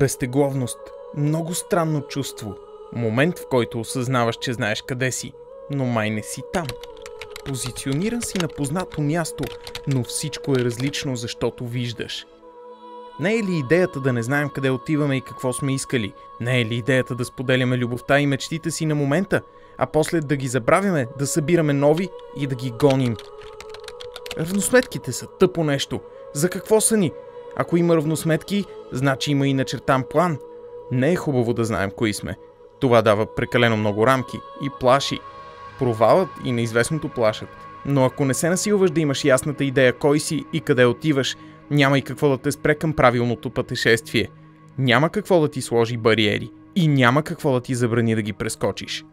Безтегловност. Много странно чувство. Момент, в който осъзнаваш, че знаеш къде си, но май не си там. Позициониран си на познато място, но всичко е различно, защото виждаш. Не е ли идеята да не знаем къде отиваме и какво сме искали? Не е ли идеята да споделяме любовта и мечтите си на момента, а после да ги забравяме, да събираме нови и да ги гоним? Равносметките са тъпо нещо. За какво са ни? Ако има равносметки, значи има и начертан план. Не е хубаво да знаем кои сме. Това дава прекалено много рамки и плаши. Провалът и неизвестното плашат. Но ако не се насилваш да имаш ясната идея кой си и къде отиваш, няма и какво да те спре към правилното пътешествие. Няма какво да ти сложи бариери и няма какво да ти забрани да ги прескочиш.